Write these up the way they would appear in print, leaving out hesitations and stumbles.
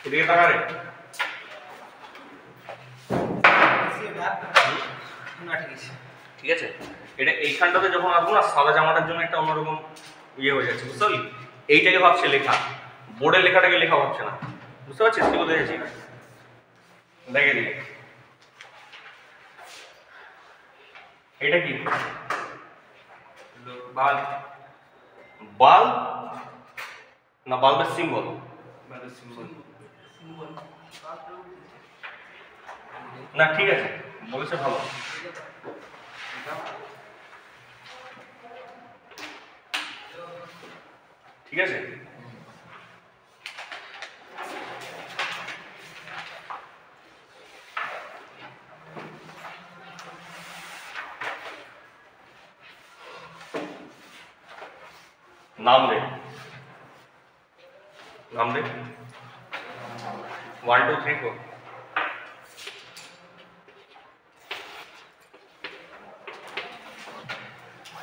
এদিকে তাকা রে। ঠিক আছে, এটা এইখানটাতে যখন আসবো না সাদা জামাটার জন্য একটা অন্যরকম ইয়ে হয়ে যাচ্ছে, বুঝতে পারলি? এইটাকে ভাবছে লেখা, বোর্ডের লেখাটাকে লেখা ভাবছে না, বুঝতে পারছিস কি বলতে চাইছি? দেখে দিকে এটা কি বাল্ব, বাল্ব না বাল্বের সিম্বল? না ঠিক আছে বলেছে ভালো। ঠিক আছে, নাম দে, নাম দে 1 2 3 4।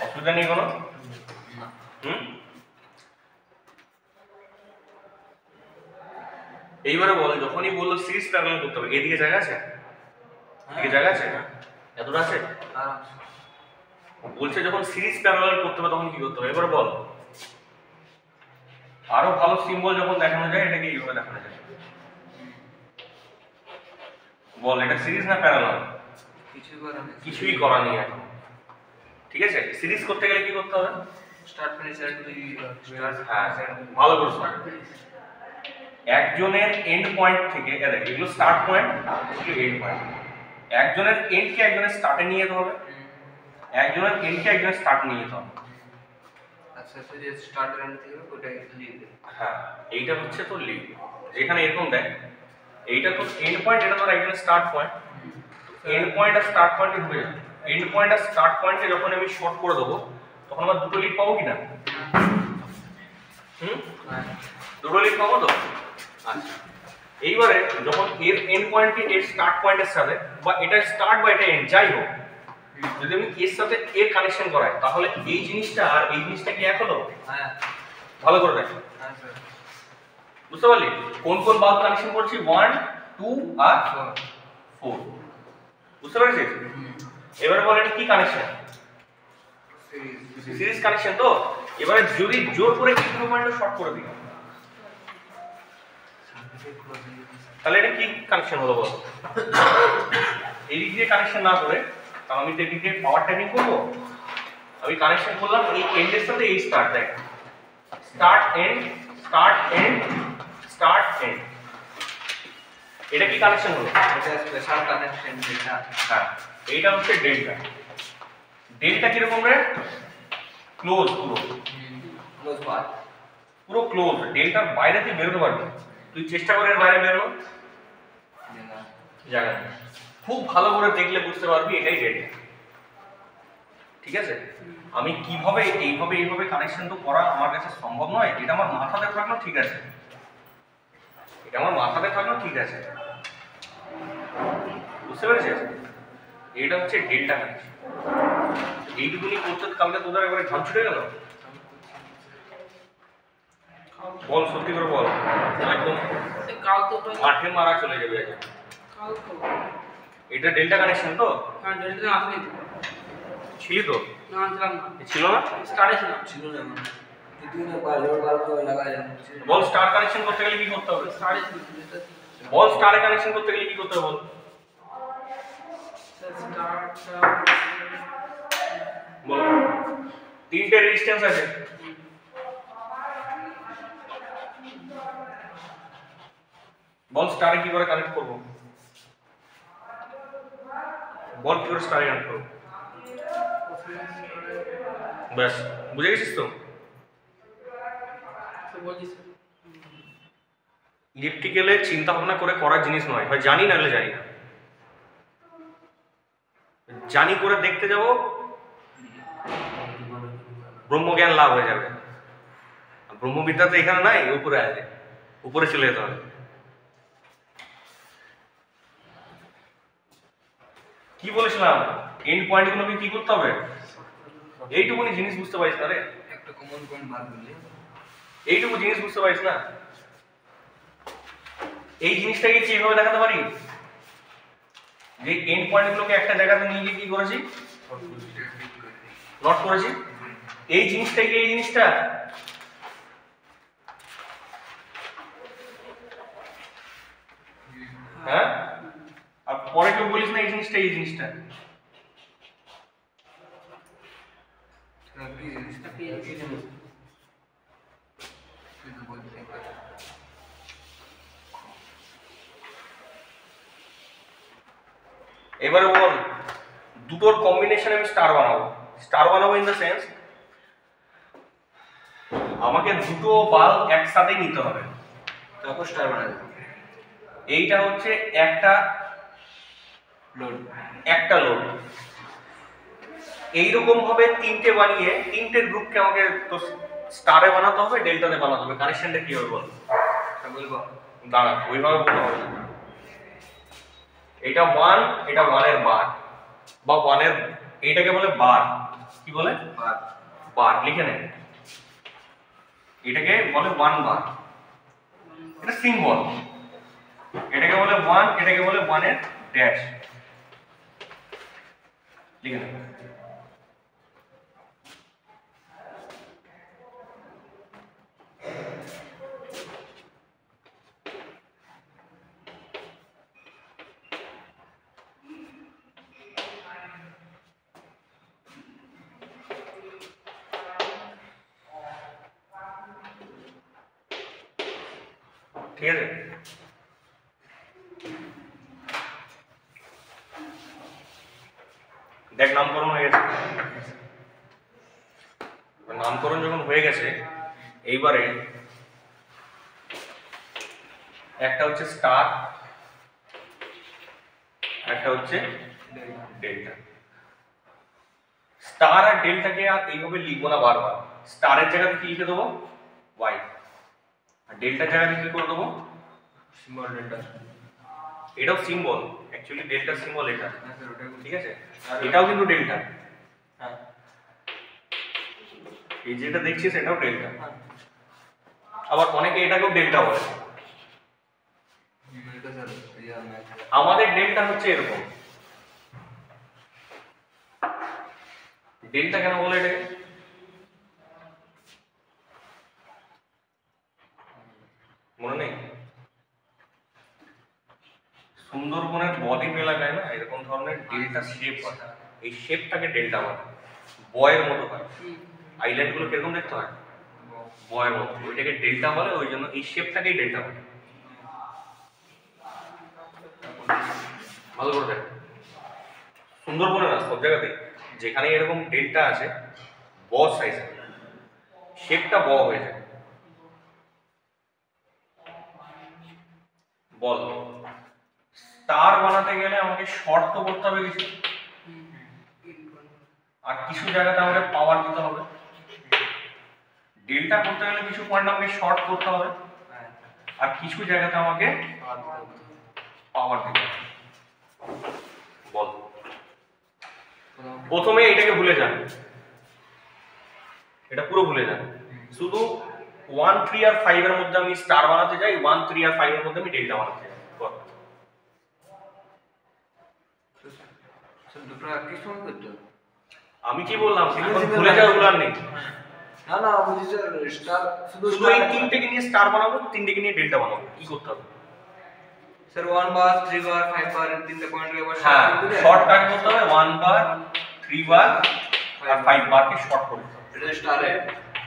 অসুবিধা নেই কোনো? এইবারে বল, যখনই বললো সিরিজ প্যারালাল করতে হবে, এদিকে জায়গা আছে? এদিকে জায়গা আছে? এতটা আছে? বলছে যখন সিরিজ প্যারালাল করতে হবে তখন কি করতে হবে? এবারে বল, আরো ভালো সিম্বল যখন দেখানো যায় এটাকে এইভাবে দেখানো যায়। বল এটা সিরিজ না প্যারালাল? কিছুই করা নেই এখন। ঠিক আছে, সিরিজ করতে গেলে কি করতে হবে? স্টার্ট ফিনিশ ভালো করে শোন। একজনের এন্ড পয়েন্ট থেকে এগুলো স্টার্ট পয়েন্ট, এগুলো এন্ড পয়েন্ট। একজনের এন্ডকে একজনের স্টার্টে নিয়ে যেতে হবে, একজনের এন্ডকে একজনের স্টার্ট নিয়ে যেতে হবে। আচ্ছা যে স্টার্ট এন্ড থেকে ওটা লিড। হ্যাঁ এইটা হচ্ছে তোর লিড। যেখানে এরকম দেখ, এইটা তোর এন্ড পয়েন্ট, এটা তোর একজনের স্টার্ট পয়েন্ট। এন্ড পয়েন্ট আর স্টার্ট পয়েন্টে ঢুকে যাবে। এন্ড পয়েন্ট আর স্টার্ট পয়েন্টে যখন আমি শর্ট করে দেবো তখন আমার দুটো লিড পাবো কিনা? দুটো লিড পাবো তো? আচ্ছা, এইবারে যখন এর এন্ড পয়েন্টকে এর স্টার্ট পয়েন্টের সাথে, বা এটা স্টার্ট বা এটা এন্ড যাই হোক, যদি আমি এর সাথে এর কানেকশন করাই তাহলে এই জিনিসটা আর এই জিনিসটা কি এক হলো? হ্যাঁ ভালো করে দেখ। হ্যাঁ স্যার, বুঝতে পারলি কোন কোন বাল্ব কানেকশন করছি? 1 2 আর 4। বুঝতে পেরেছিস? এবারে বল এটা কি কানেকশন? সিরিজ কানেকশন তো। এবারে যদি জোর করে ইনপুট পয়েন্টটা শর্ট করে দিই তাহলে এটা কি কানেকশন হলো বল? এই দিক দিয়ে কানেকশন না করে তাহলে আমি এদিক দিয়ে পাওয়ার ট্যাপিং করব। আমি কানেকশন করলাম এই এন্ডের সাথে এই স্টার্ট, দেখ start end start end start end, এটা কি কানেকশন হলো? এটা স্পেশাল কানেকশন যেটা। হ্যাঁ এইটা হচ্ছে ডেল্টা। ডেল্টা কি রকম রে? ক্লোজ, পুরো ক্লোজ পাথ, পুরো ক্লোজ। ডেল্টার বাইরে তুই বেরোতে পারবি, তুই চেষ্টা করে এর বাইরে বেরোনো জায়গা নেই। খুব ভালো করে দেখলে বুঝতে পারবি এটাই ডেল্টা। ঠিক আছে, আমি কিভাবে এইভাবে কানেকশন তো করা আমার কাছে সম্ভব নয়, এটা আমার মাথাতে থাকলো ঠিক আছে, এটা আমার মাথাতে থাকলো ঠিক আছে, বুঝতে পেরেছিস? এটা হচ্ছে ডেল্টা কানেকশন। এইটুকুনি করতে কালকে তোদের একবারে ঘাম ছুটে গেল। বল সত্যি করে বল, একদম কাল তো মাঠে মারা চলে যাবে আজ। কাল তো এটা ডেল্টা কানেকশন তো? হ্যাঁ ডেল্টা আসেনি তো। ছিলি তো? না ছিলাম না, ছিল না? স্টার্টে ছিলাম। ছিল না মানে দুদিনে লোড বাল্ব লাগা যাচ্ছে। বল স্টার কানেকশন করতে গেলে কি করতে হবে? স্টার্টে ছিল যেটা বল স্টারে কানেকশন করতে গেলে কি করতে হবে বল? স্টার্টটা বল তিনটে রেজিস্ট্যান্স আছে, বল স্টারে কি করে কানেক্ট করব? বল কি করে স্টারে কানেক্ট করব? ব্যাস বুঝে গেছিস তো? বলছিস ইলেকট্রিক্যালে চিন্তা ভাবনা করে করার জিনিস নয়, হয় জানি না হলে জানি না। জানি করে দেখতে যাব, ব্রহ্মজ্ঞান লাভ হয়ে যাবে। ব্রহ্মবিদ্যা তো এখানে নাই, উপরে আছে, উপরে চলে যেতে হবে। কি বলেছিলাম? এন্ড পয়েন্টগুলোকে কি করতে হবে? এইটুকুনি জিনিস বুঝতে পারিস না রে? একটা কমন পয়েন্ট বার করলে এইটুকু জিনিস বুঝতে পারিস না? এই জিনিসটাকে কি এভাবে দেখাতে পারি যে এন্ড পয়েন্টগুলোকে একটা জায়গাতে নিয়ে গিয়ে কি করেছি নট করেছি এই জিনিসটাকে এই জিনিসটা হ্যাঁ আর পরে কেউ বলিস না এই জিনিসটা এই জিনিসটা এবারে বল দুটোর কম্বিনেশন আমি স্টার বানাবো ইন দ্য সেন্স আমাকে দুটো বাল্ব একসাথে নিতে হবে তারপর স্টার বানাবে এইটা হচ্ছে একটা লোড এইরকম ভাবে তিনটে বানিয়ে তিনটে গ্রুপকে আমাকে তো স্টারে বানাতে হবে ডেল্টাতে বানাতে হবে কানেকশনটা কি হবে বল বলবো দাঁড়া ওইভাবে বলতে হবে এটা 1 এটা 1 এর বার বা 1 এর এইটাকে বলে বার কি বলে বার লিখে নে এটাকে বলে 1 বার এটা সিম্বল এটাকে বলে 1 এটাকে বলে 1 এর ড্যাশ লিখে নে ঠিক আছে দেখ নামকরণ হয়ে গেছে নামকরণ যখন হয়ে গেছে এইবারে একটা হচ্ছে স্টার একটা হচ্ছে ডেল্টা স্টার আর ডেল্টাকে আর এইভাবে লিখবো না বারবার স্টারের জায়গাতে কি লিখে দেবো ওয়াই আর ডেল্টার জায়গাতে কি করে দেবো সিম্বল ডেল্টা এটাও সিম্বল অ্যাকচুয়ালি ডেল্টা সিম্বল এটা ঠিক আছে এটাও কিন্তু ডেল্টা হ্যাঁ এই যেটা দেখছিস এটাও ডেল্টা আবার অনেকে এটাকেও ডেল্টা বলে এটা স্যার আমাদের ডেল্টা হচ্ছে এরকম ডেল্টা কেন বলে এটাকে মনে নেই সুন্দরবনের বদ্বীপ এলাকায় না এরকম ধরনের ডেল্টা শেপ হয় এই শেপটাকে ডেল্টা বলে বয়ের মতো হয় আইল্যান্ড গুলো কিরকম দেখতে হয় বয়ের মতো ওইটাকে ডেল্টা বলে ওই জন্য এই শেপটাকেই ডেল্টা বলে ভালো করে দেখ সুন্দরবনে না সব জায়গাতে যেখানে এরকম ডেল্টা আছে ব সাইজ শেপটা ব হয়ে যায় বল স্টার বানাতে গেলে আমাকে শর্ট তো করতে হবে কিছু আর কিছু জায়গাতে আমাকে পাওয়ার দিতে হবে ডেল্টা করতে গেলে কিছু পয়েন্ট আমাকে শর্ট করতে হবে আর কিছু জায়গাতে আমাকে পাওয়ার দিতে হবে বল প্রথমে এটাকে ভুলে যান এটা পুরো ভুলে যান শুধু 1 3 আর 5 এর মধ্যে আমি স্টার বানাতে যাই 1 3 আর 5 এর মধ্যে আমি ডেল্টা বানাতে যাই দুটো একই সময় করতে হবে আমি কি বললাম এখন ভুলে যাও ওগুলো আর নেই না না বুঝি স্যার স্টার শুধু এই তিনটেকে নিয়ে স্টার বানাবো তিনটেকে নিয়ে ডেল্টা বানাবো কি করতে হবে স্যার 1 বার 3 বার 5 বার এর তিনটে পয়েন্টকে আবার হ্যাঁ শর্ট কাট করতে হবে 1 বার 3 বার আর 5 বারকে শর্ট করতে হবে এটা স্টারে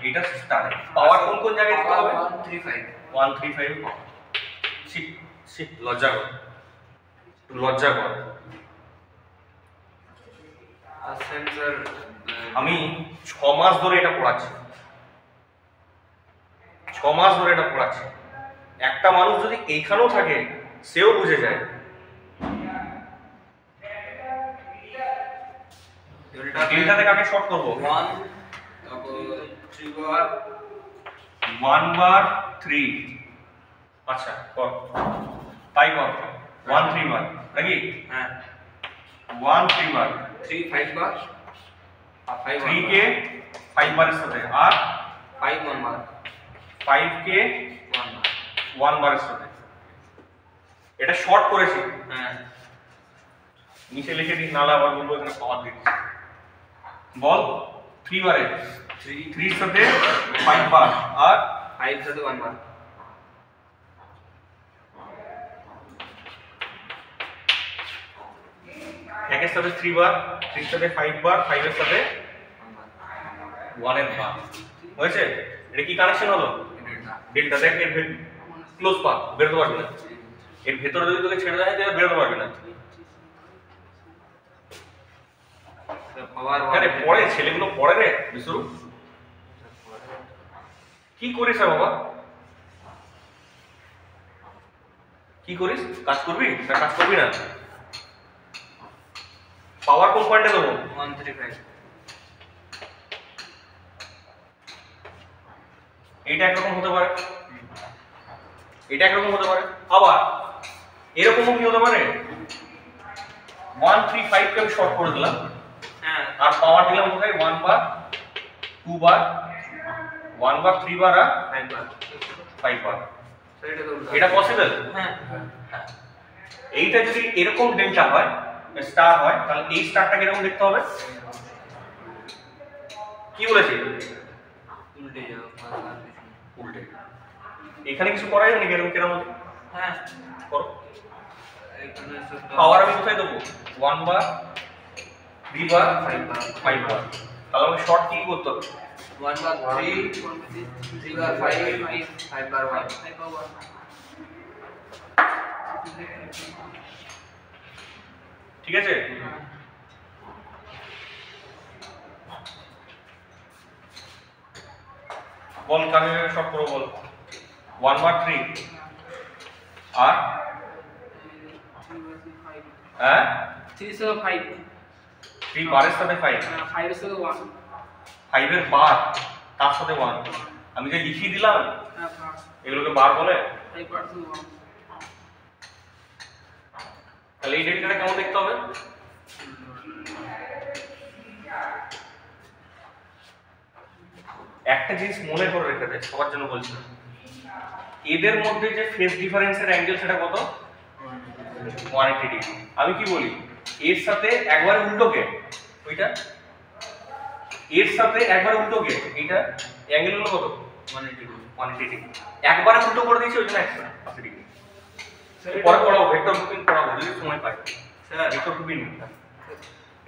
এটা স্টারে পাওয়ার কোন কোন জায়গায় দিতে হবে 1 3 5 1 3 5 পাওয়ার শিট শিট লজ্জা কর একটু লজ্জা কর আর সেন্সর আমি 6 মাস ধরে এটা পড়াচ্ছি 6 মাস ধরে এটা পড়াচ্ছি একটা মানুষ যদি এইখানেও থাকে সেও বুঝে যায় ডেল্টাতে কাকে শর্ট করব 1 তারপর 3 বার 1 বার 3 আচ্ছা কর তাই কর 1 3 বার নাকি হ্যাঁ 1 3 বার 3 5 বার আর 5 3 কে 5 বারের সাথে আর 5 1 বার 5 কে 1 বার 1 বারের সাথে এটা শর্ট করেছি, হ্যাঁ নিচে লিখে দিই, নালা আবার বলবো এখানে পাওয়ার দিচ্ছি। বল 3 বারে 3 সাথে 5 বার আর 5 সাথে 1 বার, একের সাথে 3 বার, 3 সাথে 5 বার, 5 এর সাথে 1 এর বার হয়েছে। এটা কি কানেকশন হলো? ডেল্টা। দেখ এর ক্লোজ পাথ, বেরোতে পারবি না। এর ভেতরে যদি তোকে ছেড়ে দেয় তাহলে বেরোতে পারবি না। পাওয়ার আরে পড়ে, ছেলেগুলো পড়ে রে বিশুরু। কি করিস রে বাবা? কি করিস? কাজ করবি না কাজ করবি না? পাওয়ার কোন পয়েন্টে দেবো? 135, এইটা একরকম হতে পারে, এটা একরকম হতে পারে, আবার এরকমও কি হতে পারে? 135 কে আমি শর্ট করে দিলাম, হ্যাঁ আর পাওয়ার দিলাম কোথায়? 1 বার, 2 বার, 1 বার, 3 বার আর 5 বার, 5 বার। সেটা তো এটা পসিবল? হ্যাঁ এইটা যদি এরকম ডেল্টা হয়, স্টার হয়, তাহলে এই স্টারটা কিরকম দেখতে হবে? কি বলেছি? উল্টে যাও, উল্টে। এখানে কিছু করাই যাবে নাকি? এরকম কেরকম হ্যাঁ করো। এখানে পাওয়ার আমি কোথায় দেবো? 1 বার, 3 বার, 5 বার, 5 বার। তাহলে আমি শর্ট কি করতে হবে? 1 বার 3 বার 5, 5 বার 1, ঠিক আছে? বল কাকে শর্ট করবো বল? 1 বার 3 আর হ্যাঁ 3 সাথে 5, 3 বারের সাথে 5, 5 এর সাথে 1, 5 এর বার তার সাথে 1। আমি যে লিখিয়ে দিলাম এগুলোকে বার বলে। 5 বার টু 1, তাহলে এই ডেল্টাটা কেমন দেখতে হবে? একটা জিনিস মনে করে রেখে দে, সবার জন্য বলছি, এদের মধ্যে যে ফেজ ডিফারেন্সের অ্যাঙ্গেল সেটা কত? 180 ডিগ্রি। আমি কি বলি, এর সাথে একবারে উল্টো কে ওইটা, এর সাথে একবারে উল্টো কে এইটা, অ্যাঙ্গেল হলো কত? 180 ডিগ্রি। একবারে উল্টো করে দিয়েছি ওই জন্য 180 ডিগ্রি। পরে পড়াবো, ভেক্টর গ্রুপিং পড়াবো যদি সময় পাই। স্যার ভেক্টর গ্রুপিং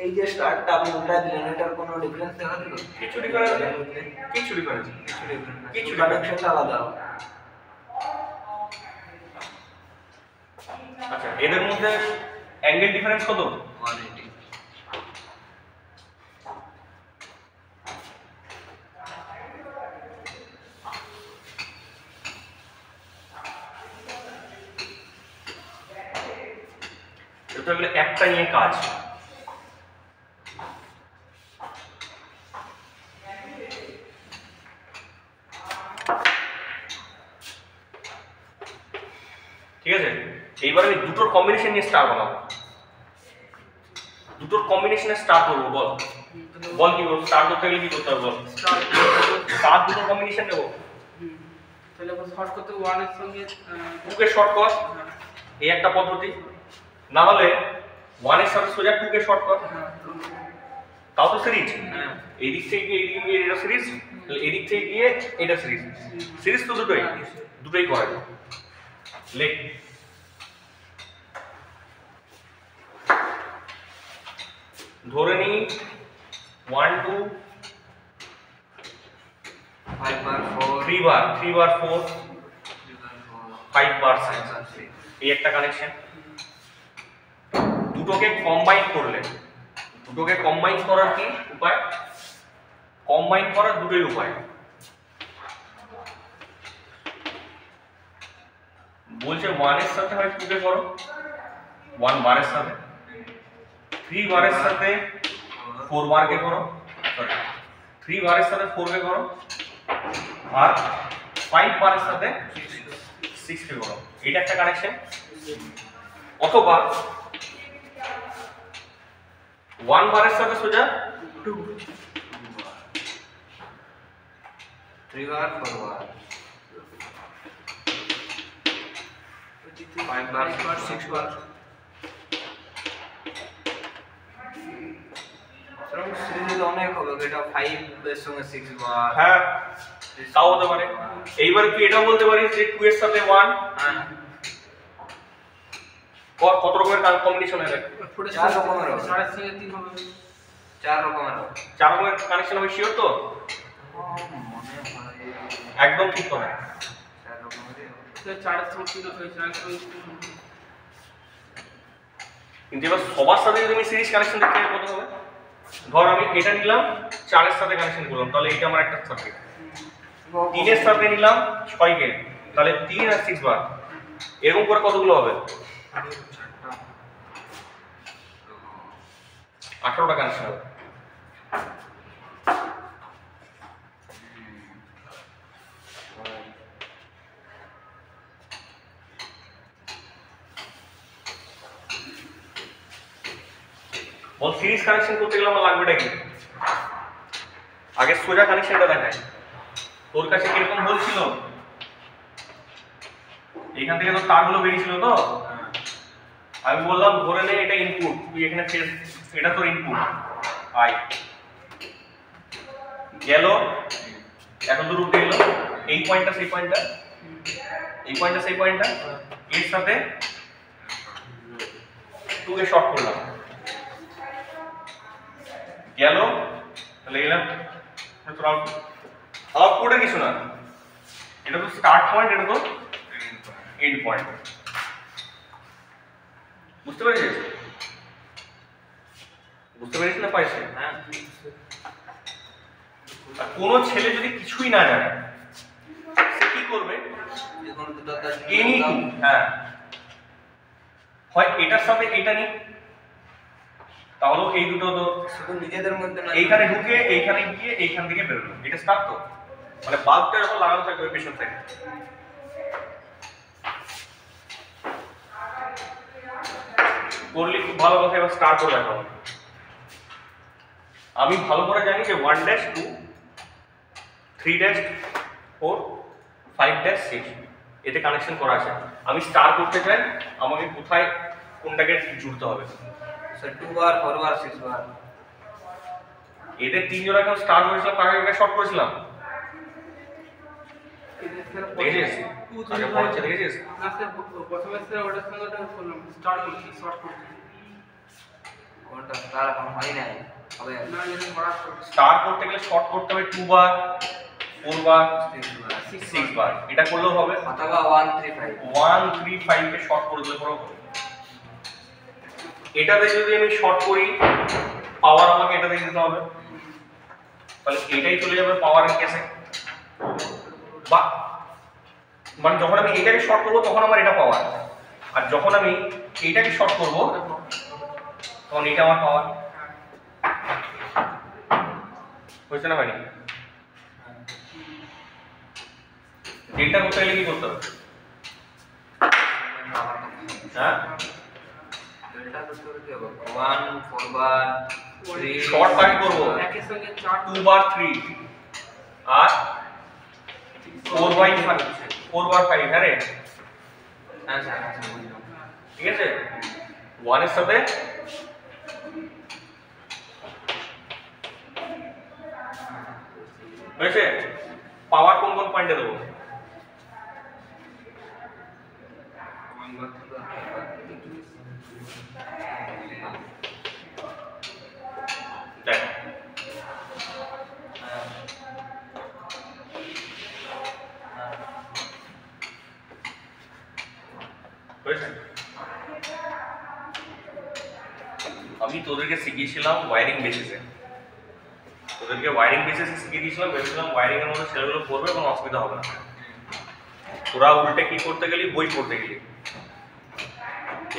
এই যে স্টারটা আপনি উল্টা দিলেন, এটার কোনো ডিফারেন্স দেখা দিল? কিছু ডিফারেন্স নেই, কিছু ডিফারেন্স কিছু কানেকশনটা আলাদা। আচ্ছা, এদের মধ্যে অ্যাঙ্গেল ডিফারেন্স কত? 180। এটা হলো একটা নিয়ে কাজ। ঠিক আছে, এইবার আমি দুটোর কম্বিনেশন নিয়ে স্টার বানাবো। দুটোর কম্বিনেশনে স্টার করবো। বল বল কি করবো? স্টার করতে গেলে কি করতে হবে বল? স্টার দুটোর কম্বিনেশন নেবো। তাহলে শর্ট করতে 1 এর সঙ্গে 2 কে শর্ট কর, এই একটা পদ্ধতি। না হলে 1 এর সাথে সোজা 2 কে শর্ট কর, তাও তো সিরিজ। এই দিক থেকে গিয়ে এইদিকে গিয়ে এটা সিরিজ, এই দিক থেকে গিয়ে এটা সিরিজ। সিরিজ তো দুটোই, দুটোই করে লেখ। ধরে নি 1 2 5 বার 4, 3 বার 4, 5 বার 6, 3। এই একটা কানেকশন। দুটোকে কম্বাইন করলে, দুটোকে কম্বাইন করার কি উপায়? কম্বাইন করার দুটোই উপায়। বলছে 1 এর সাথে হয় 2 কে করো, 1 বারের সাথে, 3 বারের সাথে 4 বার কে করো, সরি 3 বারের সাথে 4 কে করো, আর 5 বারের সাথে 6 কে করো। এটা একটা কানেকশন। অথবা 1 বারের সাথে সোজা 2, 3 বার 4 বার। 5 বার 6 বার সেরকম সিরিজ অনেক হবে এটা 5 এর সঙ্গে 6 বার হ্যাঁ তাও হতে পারে। এইবার কি এটাও বলতে পারিস যে 2 এর সাথে 1 হ্যাঁ কত রকমের কম্বিনেশন হবে? 4 রকমের হবে 3.5 হবে 4 রকমের হবে 4 রকমের কানেকশন হবে শিওর তো? মনে হয় একদম ঠিক কথা। 4 রকমেরই হবে 4.3 হবে 4.3 কিন্তু এবার সবার সাথে যদি আমি সিরিজ কানেকশন দেখতে যাই কত হবে? ধর আমি এটা নিলাম 4 এর সাথে কানেকশন করলাম, তাহলে এটা আমার একটা সার্কিট। 3 এর সাথে নিলাম 6 কে, তাহলে 3 আর 6 বার এরকম করে কতগুলো হবে? 18টা কানেকশন হবে। বল সিরিজ কানেকশন করতে গেলে আমার লাগবেটা কি? আগে সোজা কানেকশনটা দেখাই। তোর কাছে কিরকম বলছিল? এখান থেকে তো তারগুলো বেরিয়েছিল তো, আমি বললাম ধরে নে এটা ইনপুট, তুই এখানে এটা তোর ইনপুট আই গেল এত দূর উঠে গেল, এই পয়েন্টটা সেই পয়েন্টটা, এই পয়েন্টটা সেই পয়েন্টটা, এর সাথে 2 কে শর্ট করলাম গেল, তাহলে গেলাম তোর আউটপুটে কিছু না, এটা তো স্টার্ট পয়েন্ট, এটা তো এন্ড পয়েন্ট। বুঝতে পেরেছিস? বুঝতে পেরেছিস না পাইছে? হ্যাঁ আর কোনো ছেলে যদি কিছুই না জানে সে কি করবে? যেকোনো দুটো এনি টু, হ্যাঁ, হয় এটার সাথে এটা নি, তাহলে এই দুটো তো শুধু নিজেদের মধ্যে না এইখানে ঢুকে এইখানে গিয়ে এইখান থেকে বেরোলো, এটা স্টার্ট তো, মানে বাল্বটা যখন লাগানো থাকবে পেছন থেকে করলে খুব ভালো কথা। এবার স্টার্ট করে দেখাবো। আমি ভালো করে জানি যে 1-2 3-4 5-6 এতে কানেকশন করা আছে। আমি স্টার করতে চাই, আমাকে কোথায় কোনটাকে জুড়তে হবে? স্যার 2 বার 4 বার 6 বার এদের 3 জোড়া কেউ স্টার করেছিলাম, কাকে শর্ট করেছিলাম দেখেছিস? আগে পড়াচ্ছে দেখেছিস? না স্যার প্রথমে স্যার ওটার সঙ্গে ওটা করলাম স্টার্ট করছি শর্ট করছি কোনটা তার এখন হয় নাই হবে না যেটা করা করছি স্টার করতে গেলে শর্ট করতে হবে 2 বার 4 বার 6 বার, এটা করলেও হবে। অথবা 1 3 5 1 3 5 কে শর্ট করে দিলে পরেও হবে। এটাতে যদি আমি শর্ট করি পাওয়ার আমাকে এটাতে দিতে হবে, তাহলে এটাই চলে যাবে পাওয়ারের কেসে। বা মানে যখন আমি এটাকে শর্ট করব তখন আমার এটা পাওয়ার, আর যখন আমি এইটাকে শর্ট করব তখন এটা আমার পাওয়ার। বুঝতে না ভাই? ডেল্টা করতে গেলে কি করতে হবে? হ্যাঁ, ডেল্টা করতে কি হবে 1 4 বার 3 শর্ট কাকে করব? একের সঙ্গে 4 2 বার 3 আর 4 বাই 5 4 বার 5, হ্যাঁ রে, হ্যাঁ স্যার বুঝলাম ঠিক আছে। 1 এর সাথে হয়েছে। পাওয়ার কোন কোন পয়েন্টে দেবো? দেখ হয়েছে। আমি তোদেরকে শিখিয়েছিলাম ওয়্যারিং বেসিসে, তোদেরকে ওয়্যারিং বেসিসে শিখিয়ে দিয়েছিলাম, ভেবেছিলাম ওয়্যারিং এর মধ্যে ছেলেগুলো পড়বে এবং অসুবিধা হবে না। তোরা উল্টে কি করতে গেলি? বই পড়তে গেলি।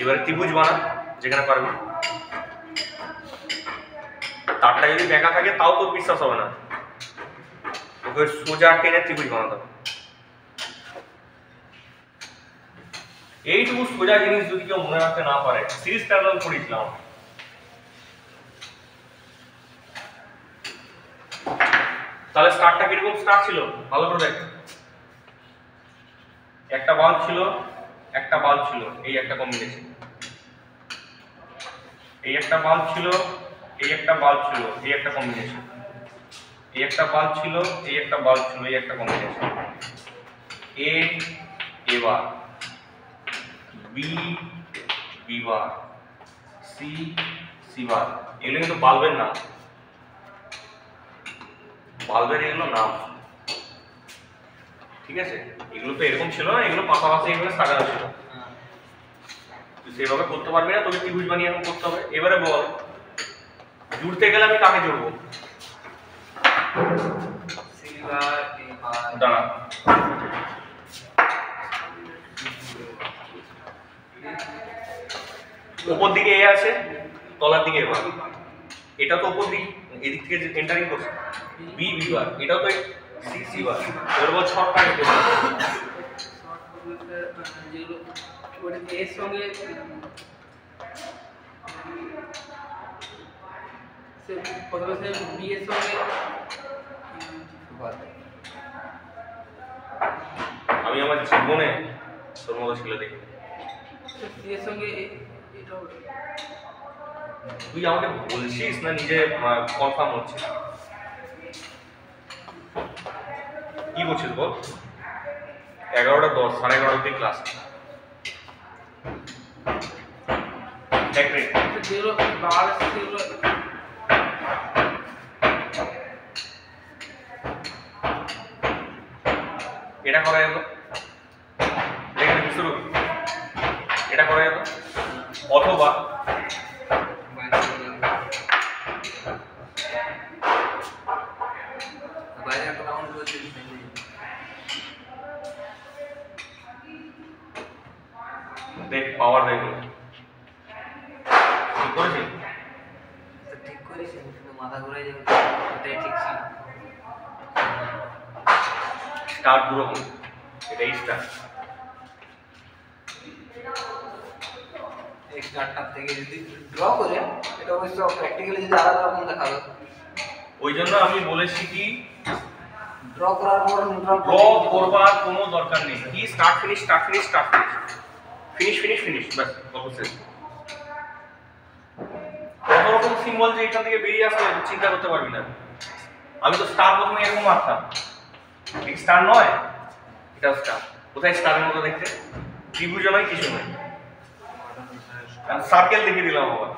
এবারে ত্রিভুজ বানা যেখানে পারবি, তারটা যদি বেঁকা থাকে তাও তোর বিশ্বাস হবে না, তোকে সোজা টেনে ত্রিভুজ বানাতে হবে। এইটুকু সোজা জিনিস যদি কেউ মনে রাখতে না পারে, সিরিজ প্যারালাল পড়েছিলাম, তাহলে স্টারটা কিরকম স্টার ছিল ভালো করে দেখ। একটা বাল্ব ছিল একটা বাল্ব ছিল, এই একটা কম্বিনেশন, এই একটা বাল্ব ছিল, এই একটা বাল্ব ছিল, এই একটা কম্বিনেশন, এই একটা বাল্ব ছিল, এই একটা বাল্ব ছিল, এই একটা কম্বিনেশন, এ বার, বি বার, সি বার। এগুলো কিন্তু বাল্বের নাম, বাল্বের এগুলো নাম, ঠিক আছে? এগুলো তো এরকম ছিল না, এগুলো পাশাপাশি এগুলো সাজানো ছিল। তুই সেভাবে করতে পারবি না, তোকে ত্রিভুজ বানিয়ে এখন করতে হবে। এবারে বল, জুড়তে গেলে আমি কাকে জুড়বো? সিলভার এবার দাঁড়া, উপর দিকে এ আছে, তলার দিকে এবার, এটা তো উপর দিক, এদিক থেকে যে এন্টারিং করছে বি বার, এটাও তো সি বার। এর বল শর্টকাট করব, যেগুলো ওটা এর সঙ্গে প্রথমে বি এর সঙ্গে আমি আমার জীবনে তোর মতো ছিল দেখি। সি এর সঙ্গে এটা হবে। তুই আমাকে বলছিস না নিজে কনফার্ম হচ্ছে? কি বলছিস বল? 11টা 10, 11:30 অব্দি ক্লাস। দেখ রে, যেগুলো বার আছে সেগুলো এটা করা গেল, দেখেন শুরু, এটা করা গেল। অথবা বাইরে একটা রাউন্ড করতে দেখ পাওয়ার দেখো, ঠিক করেছিস? ঠিক করিস, কিন্তু মাথা ঘুরে যাবে, এটাই ঠিক ছিল। স্টার দুরকম, এটাই স্টার। এই স্টারটার থেকে যদি ড্র করে, এটা অবশ্য প্র্যাকটিক্যালি যদি আলাদা রকম দেখাবে। ওই জন্য আমি বলেছি কি ড্র করার পর নিউট্রাল ড্র করবার কোনো দরকার নেই। কি start finish, start finish, start finish, finish finish finish, ব্যাস কত শেষ। কত রকম সিম্বল যে এখান থেকে বেরিয়ে আসবে চিন্তা করতে পারবি না। আমি তো স্টার প্রথমে এরকম মারতাম, ঠিক স্টার নয়, এটা স্টার। কোথায় স্টারের মতো দেখতে? ত্রিভুজ নয়, কিছু নয়, সার্কেল দেখিয়ে দিলাম আবার।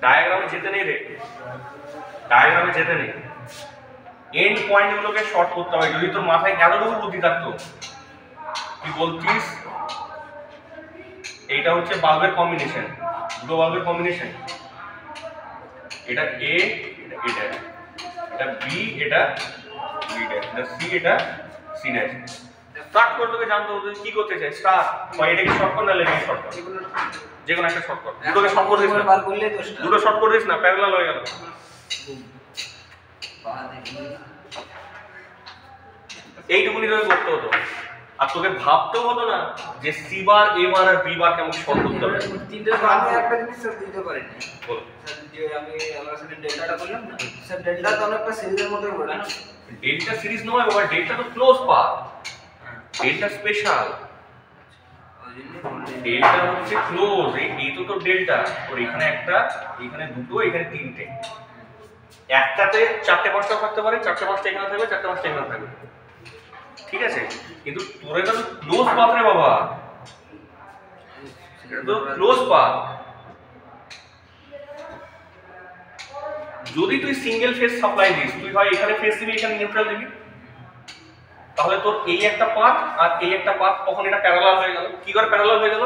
ডায়াগ্রামে যেতে নেই রে, ডায়াগ্রামে যেতে নেই, এন্ড পয়েন্ট গুলোকে শর্ট করতে হবে। যদি তোর মাথায় এতটুকু বুদ্ধি থাকতো, তুই বলতিস এইটা হচ্ছে বাল্বের কম্বিনেশন, দুটো বাল্বের কম্বিনেশন, এটা এ, এটা এটা বি, এটা বি ড্যাশ, এটা সি, এটা সি ড্যাশ। স্টার্ট করে তোকে জানতে হবে কি করতে চাই, স্টার বা এটাকে শর্ট কর, না এটাকে শর্ট কর, যে কোনো একটা শর্ট কর। দুটোকে শর্ট করে দিস না, বার করলে তো স্টার। দুটো শর্ট করে দিস না, প্যারালাল হয়ে গেল। এইটুকুনি তোকে করতে হতো, আর তোকে ভাবতেও হতো না যে সি বার, এ বার আর বি বার কেমন শর্ট করতে হবে। তিনটে আমি একটা জিনিস স্যার বুঝতে পারিনি, বল। স্যার যে আমরা সেটা ডেল্টাটা করলাম না, স্যার ডেল্টা তো অনেকটা সিরিজের মতোই বলে না? ডেল্টা সিরিজ নয় বাবা, ডেল্টা তো ক্লোজ পাথ, ডেল্টা স্পেশাল। ওই জন্যই বললেন ডেল্টা হচ্ছে ক্লোজ, এই তো তোর ডেল্টা। ওর এখানে একটা, এখানে দুটো, এখানে তিনটে, একটাতে 4টে 5টা থাকতে পারে, 4টে 5টা এখানে থাকবে, 4টে 5টা এখানে থাকবে, ঠিক আছে? কিন্তু তোর এটা তো ক্লোজ পাথ রে বাবা, এটা তো ক্লোজ পাথ। যদি তুই সিঙ্গেল ফেজ সাপ্লাই দিস, তুই হয় এখানে ফেজ দিবি, এখানে নিউট্রাল দিবি, তাহলে তোর এই একটা পাথ আর এই একটা পাথ, তখন এটা প্যারালাল হয়ে গেল। কি করে প্যারালাল হয়ে গেল?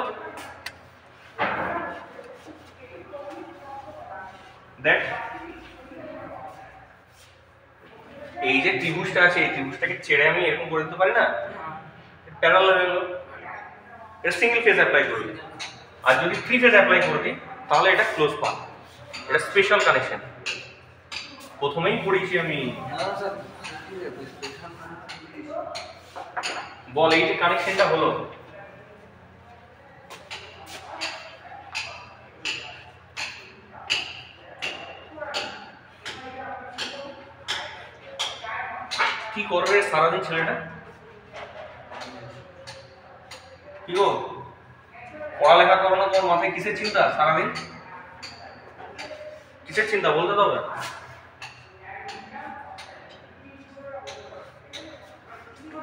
দেখ, এই যে ত্রিভুজটা আছে, এই ত্রিভুজটাকে ছেড়ে আমি এরকম করে দিতে পারি না, প্যারালাল হয়ে গেল। এটা সিঙ্গেল ফেজ অ্যাপ্লাই করবি, আর যদি থ্রি ফেজ অ্যাপ্লাই করবি তাহলে এটা ক্লোজ পাথ, এটা স্পেশাল কানেকশন। প্রথমেই পড়েছি আমি। না স্যার, ঠিক আছে, স্পেশাল বল, এই যে কানেকশনটা হলো, কি করবে সারাদিন ছেলেটা? কি গো পড়ালেখা করো না, তোমার মাথায় কিসের চিন্তা সারাদিন? কিসের চিন্তা বলতে তো হবে।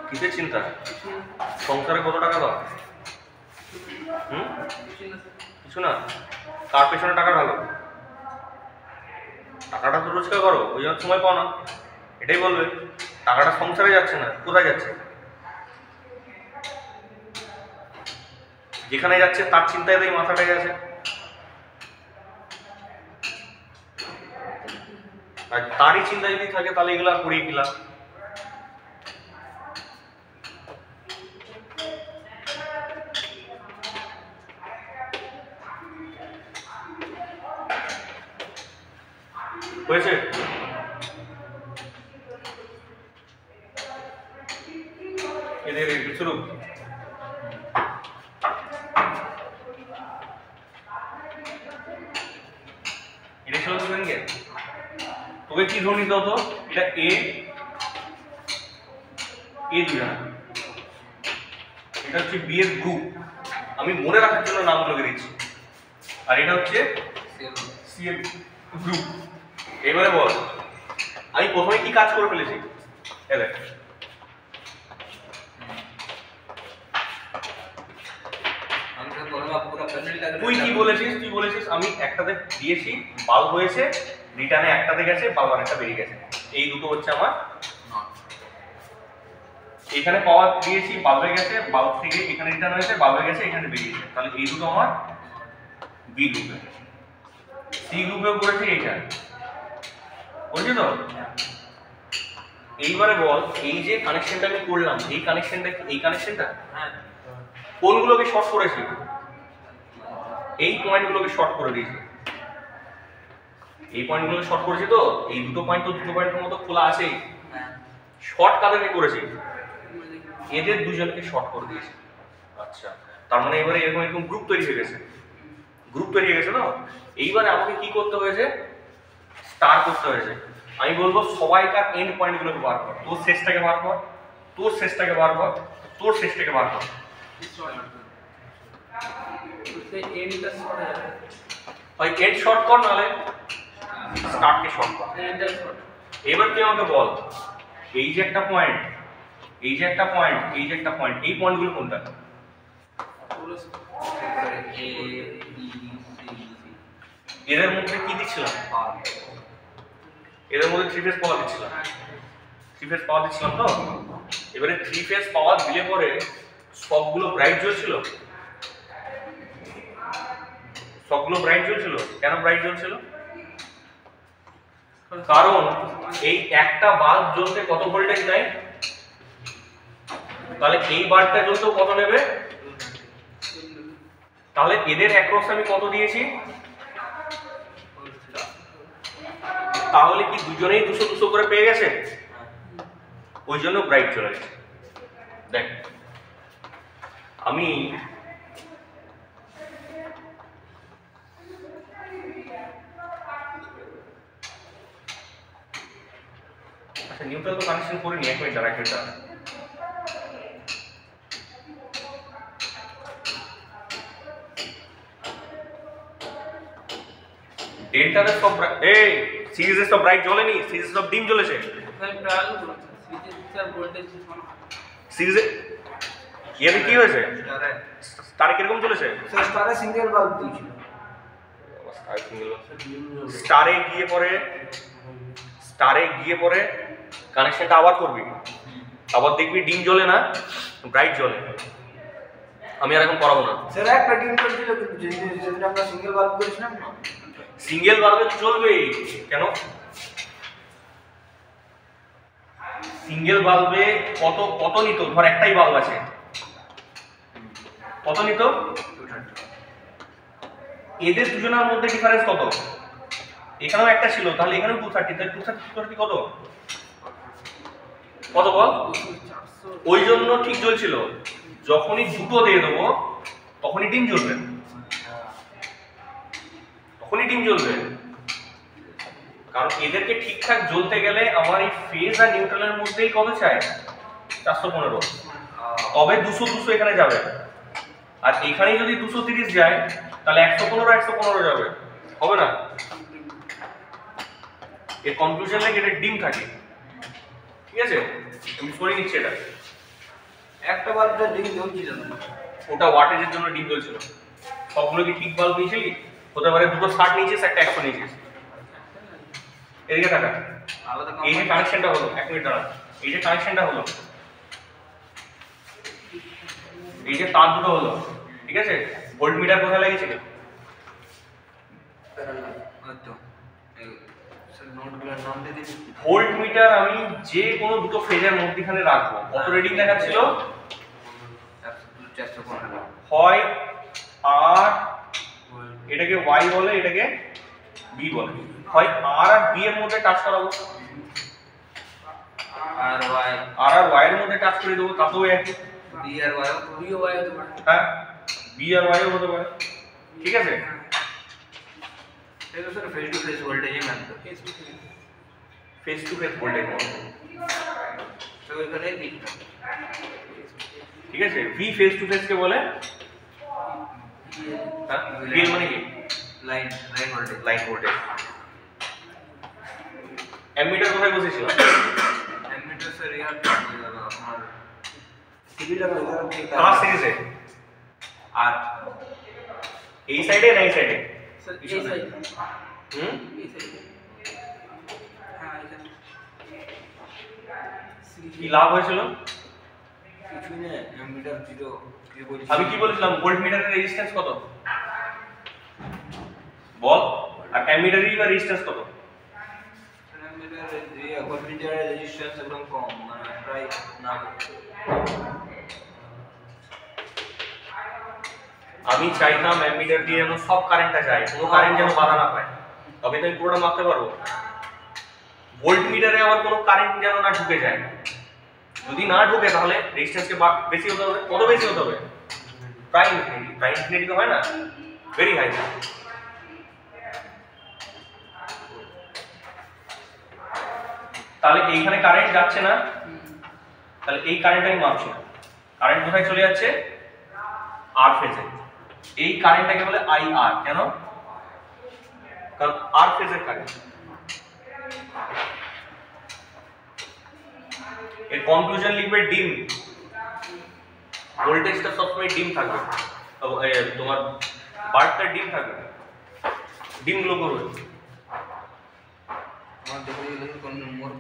কিসের চিন্তা? সংসারে কত টাকা দাও? কিছু না। কার পেছনে টাকা ঢালো? টাকাটা তো রোজগার করো, ওই জন্য সময় পাও না, এটাই বলবে। টাকাটা সংসারে যাচ্ছে না, কোথায় যাচ্ছে? যেখানে যাচ্ছে তার চিন্তায় তাই মাথাটা গেছে। আর তারই চিন্তা যদি থাকে তাহলে এগুলো করিয়ে কিলাম। হয়েছে? এদের শুরু। এটা ছিল তোকে কি ধরে নিতে হতো? এটা এ দুজনা, এটা হচ্ছে বি এর গ্রুপ। আমি মনে রাখার জন্য নামগুলো দিচ্ছি। আর এটা হচ্ছে সি এর গ্রুপ। এবারে বল আমি প্রথমে কি কাজ করে ফেলেছি? দেখ তুই কি বলেছিস? তুই বলেছিস আমি একটাতে দিয়েছি, বাল্ব হয়েছে, রিটার্নে একটাতে গেছে, বাল্ব আরেকটা বেরিয়ে গেছে। এই দুটো হচ্ছে আমার। এখানে পাওয়ার দিয়েছি, বাল্বে গেছে, বাল্ব থেকে এখানে রিটার্ন হয়েছে, বাল্বে গেছে, এখানে বেরিয়েছে। তাহলে এই দুটো আমার বি গ্রুপে। সি গ্রুপেও করেছি এইটা, বুঝলি তো? এইবারে বল এই যে কানেকশনটা আমি করলাম, এই কানেকশনটা কোনগুলোকে শর্ট করেছি? এই পয়েন্টগুলোকে শর্ট করে দিয়েছি। এই পয়েন্টগুলোকে শর্ট করেছি তো, এই দুটো পয়েন্ট তো দুটো পয়েন্টের মতো খোলা আছেই। শর্ট কাদেরকে করেছি? এদের দুজনকে শর্ট করে দিয়েছি। আচ্ছা, তার মানে এবারে এরকম গ্রুপ তৈরি হয়ে গেছে। গ্রুপ তৈরি হয়ে গেছে না? এইবারে আমাকে কি করতে হয়েছে? স্টার করতে হয়েছে। আমি বলবো সবাইকার এন্ড পয়েন্টগুলোকে বার কর। তোর শেষটাকে বার কর, তোর শেষটাকে বার কর, তোর শেষটাকে বার কর। হয় এন্ড শর্ট কর, নাহলে স্টার্টকে শর্ট কর। এবার তুই আমাকে বল এই যে একটা পয়েন্ট, এই যে একটা পয়েন্ট, এই যে একটা পয়েন্ট, এই পয়েন্টগুলো কোনটা? এদের মধ্যে কি দিচ্ছিলাম? এদের মধ্যে 3 ফেজ পাওয়ার দিচ্ছিলাম। 3 ফেজ পাওয়ার দিচ্ছিলাম তো। এবারে 3 ফেজ পাওয়ার দিলে পরে সবগুলো ব্রাইট জ্বলছিল। সবগুলো ব্রাইট জ্বলছিল। কেন ব্রাইট জ্বলছিল? কারণ এই একটা বাল্ব জ্বলতে কত ভোল্টেজ নেয়? তাহলে এই বাল্বটা জ্বলতেও কত নেবে? তাহলে এদের অ্যাক্রস আমি কত দিয়েছি? তাহলে কি দুজনেই 200 করে পেয়ে গেছে? ওই জন্য ব্রাইট চলে গেছে। দেখ আমি আচ্ছা নিউট্রাল তো কানেকশন করিনি, এক মিনিট দাঁড়া। ডেল্টাতে সব এই সিরিজে সব ব্রাইট জ্বলেনি, সিরিজে সব ডিম জ্বলেছে। সিরিজে এর কি হয়েছে? স্টারে কিরকম চলেছে? স্টারে সিঙ্গেল বাল্ব দিয়েছিল। স্টারে গিয়ে পরে কানেকশনটা আবার করবি, আবার দেখবি ডিম জ্বলে না, ব্রাইট জ্বলে। আমি আর এখন করাবো না। স্যার একটা ডিম জ্বলছিল, কিন্তু যেদিন আমরা সিঙ্গেল বাল্ব করেছিলাম না, সিঙ্গেল বাল্বে তো চলবে। কেন? সিঙ্গেল বাল্বে কত নিত? ধর একটাই বাল্ব আছে, কত নিত? এদের দুজনের মধ্যে ডিফারেন্স কত? এখানেও একটা ছিল, তাহলে এখানেও 230, তাহলে 230 কত কত বল? ওই জন্য ঠিক জ্বলছিল। যখনই দুটো দিয়ে দেবো তখনই ডিম জ্বলবে, তখনই ডিম জ্বলবে। কারণ এদেরকে ঠিকঠাক জ্বলতে গেলে আমার এই ফেজ আর নিউট্রালের মধ্যেই কত চাই? 415, তবে 200 এখানে যাবে। আর এখানে যদি 230 যায় তাহলে 115 যাবে, হবে না? এর কনক্লুশন লাগে এটা ডিম থাকে, ঠিক আছে? আমি করে নিচ্ছি এটা। একটা বাল্বটা ডিম জ্বলছিল না, ওটা ওয়াটেজের জন্য ডিম জ্বলছিল। সবগুলো কি ঠিক বাল্ব নিয়েছিলি? হতে পারে দুটো 60 নিয়েছিস, একটা 100 নিয়েছিস। এদিকে টাকা আলাদা এই যে কানেকশনটা হলো, 1 মিনিট দাঁড়া, এই যে কানেকশনটা হলো, এই যে তার দুটো হলো, ঠিক আছে? ভোল্ট মিটার কোথায় লাগিয়েছিল? হয়তো স্যার নোটগুলোর নাম দিয়ে দিন। ভোল্ট মিটার আমি যে কোনো দুটো ফেজের মধ্যখানে রাখবো। কত রিডিং দেখাচ্ছিল? চেষ্টা করুন। হয় আর এটাকে y বলে, এটাকে b বলে। হয় r আর b এর মধ্যে টাচ করাবো, আর ওয়াই r আর y এর মধ্যে টাচ করে দেবো, তাতেও একই। বি আর ওয়াই ভিও ওয়াই হতে পারে। হ্যাঁ, b আর y ও হতে পারে, ঠিক আছে? এটা স্যার ফেস টু ফেস ভোল্টেজে মানতো। ফেস টু ফেস ভোল্টেজ, তো এখানে দিন, ঠিক আছে? v ফেস টু ফেস কে বলে, হ্যাঁ, v মানে কি? Line voltage. Line voltage. Ammeter কোথায় বসেছিল? অ্যামিটার স্যার ইয়ার আপনার সিভিটা কার সিরিজে? আর এই সাইডে না এই সাইডে? স্যার এই সাইড, হুম, এই সাইড, হ্যাঁ এখানে কি লাভ হয়েছিল? কিছু না, অ্যামিটার জিরো কি বলছি আমি কি বলেছিলাম? ভোল্ট মিটারের রেজিস্ট্যান্স কত বল, আর অ্যামিটারের রেজিস্ট্যান্স কত? অ্যামিটার যে ভোল্টমিটারের রেজিস্ট্যান্স একদম কম, মানে প্রায় না। আমি চাইতাম অ্যামিটার দিয়ে যেন সব কারেন্টটা যায়, কোনো কারেন্ট যেন বাধা না পায়, তবে তো আমি পুরোটা মাপতে পারবো। ভোল্ট মিটারে আবার কোনো কারেন্ট যেন না ঢুকে যায়, যদি না ঢুকে তাহলে রেজিস্ট্যান্সকে বেশি হতে হবে। কত বেশি হতে হবে? প্রায় ইনফিনিটি। প্রায় ইনফিনিটি তো হয় না, ভেরি হাই। তাহলে এইখানে কারেন্ট যাচ্ছে না, তাহলে এই কারেন্ট আমি মাপছি না। কারেন্ট কোথায় চলে যাচ্ছে? আর ফেজে। এই কারেন্টটাকে বলে আইআর। কেন? কারণ আর ফেজের কারেন্ট। এর কনক্লুশন লিখবে ডিম। ভোল্টেজটা সবসময় ডিম থাকবে, তোমার বাল্বটা ডিম থাকবে, ডিম গ্লো করবে। আমার দেখে গেলে কোন মোর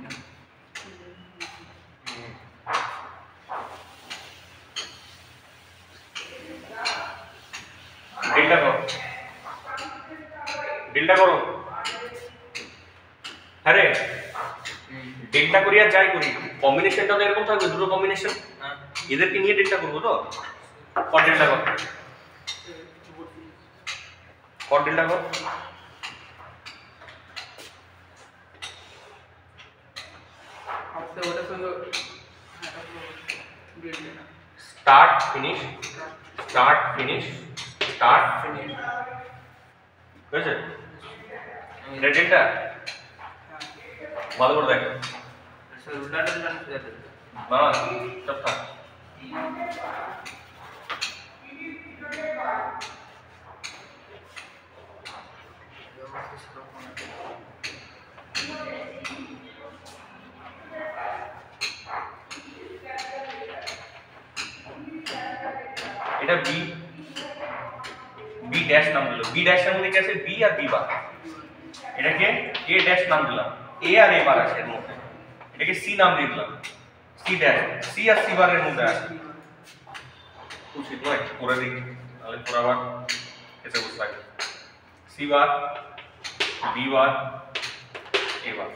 ডেল্টা করো, ডেল্টা করো। হ্যাঁ রে, ডেল্টা করি আর যাই করি, কম্বিনেশনটা তো এরকম থাকবে, দুটো কম্বিনেশন। এদেরকে নিয়ে ডেল্টা করবো তো। কর ডেল্টা কর, কর ডেল্টা কর। আপনি ওটার সঙ্গে start finish, start finish, start finish, বুঝেছে? এটা ডেল্টা ভালো করে দেখ, স্যার উল্টাটা জানেন না সব থাক। এটা বি, বি ড্যাশ নাম দিল। বি ড্যাশের মধ্যে কি আছে? বি আর বি বার। এটাকে এ ড্যাশ নাম দিলাম, এ আর এ বার আছে এর মধ্যে। এটাকে সি নাম দিয়ে দিলাম, সি ড্যাশ। সি আর সি বারের মধ্যে আছে। উচিত নয়, করে দিই তাহলে পুরো আবার এসে বুঝতে পারবে। সি বার, বি বার, এ বার।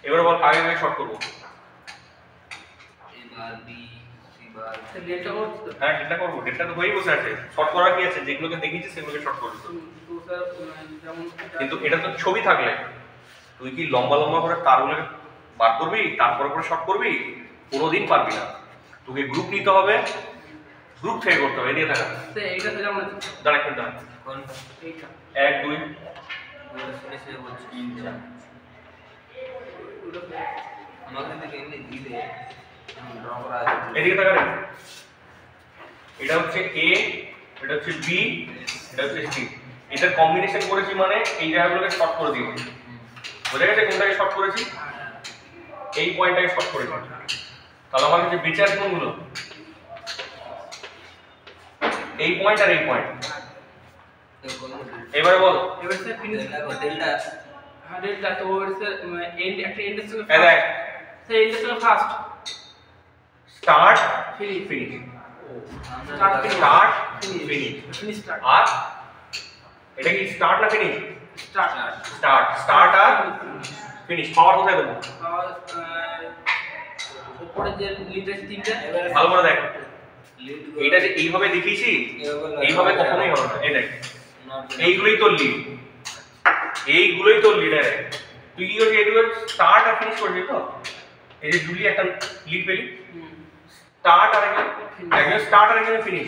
এবার বল আগে আগে শর্ট করবো। এবার বি সি বার ডেল্টা করছি তো। হ্যাঁ ডেল্টা করবো, ডেল্টা তো হয়েই বসে আছে। শর্ট করা কি আছে? যেগুলোকে দেখিয়েছি সেগুলোকে শর্ট করবো। তো স্যার যেমন কিন্তু এটা তো ছবি থাকলে তুই কি লম্বা লম্বা করে তারগুলোকে বার করবি, তারপরে করে শর্ট করবি? কোনোদিন পারবি না। তোকে গ্রুপ নিতে হবে, গ্রুপ থেকে করতে হবে। এদিকে থাকা স্যার এইটা তো যেমন আছে দাঁড়া একটু দাঁড়া। কোনটা? এইটা 1 2 ওটা শুনে সে বলছে 3 4। ওটা আমাকে দিকে এমনি দিলে ড্র করা আছে। এদিকে থাকা রে। এটা হচ্ছে এ, এটা হচ্ছে বি, এটা হচ্ছে সি। এটার কম্বিনেশন করেছি মানে এই জায়গাগুলোকে শর্ট করে দিব। বোঝা গেছে কোনটাকে শর্ট করেছি? এই পয়েন্টটাকে শর্ট করেছি। তাহলে আমার কাছে বেঁচে আছে কোনগুলো? এই পয়েন্ট আর এই পয়েন্ট। এবারে বলো এবার স্যার ফিনিশ डेल्टा হ্যাঁ ডেল্টা তো ওর স্যার এন্ড একটা এন্ডের সঙ্গে এই দেখ স্যার এন্ডের সঙ্গে first start finish finish, start start finish. Finish start আর এটা কি স্টার্ট না ফিনিশ? স্টার্ট স্টার্ট, স্টার্ট আর ফিনিশ। পাওয়ার কোথায় দেবো? আর উপরে যে লিডার তিনটা ভালো করে দেখ, लीड এটা যে এইভাবে দেখিয়েছি এইভাবে কখনোই হবে না। এই দেখ এইগুলোই তোর লিড, এইগুলোই তোর লিডার। তুই কি করছিস? এগুলো স্টার্ট আর ফিনিশ করছিস তো? এই যে জুলি একটা লিড পেলি, স্টার্ট আর একজন স্টার্ট আর একজন ফিনিশ।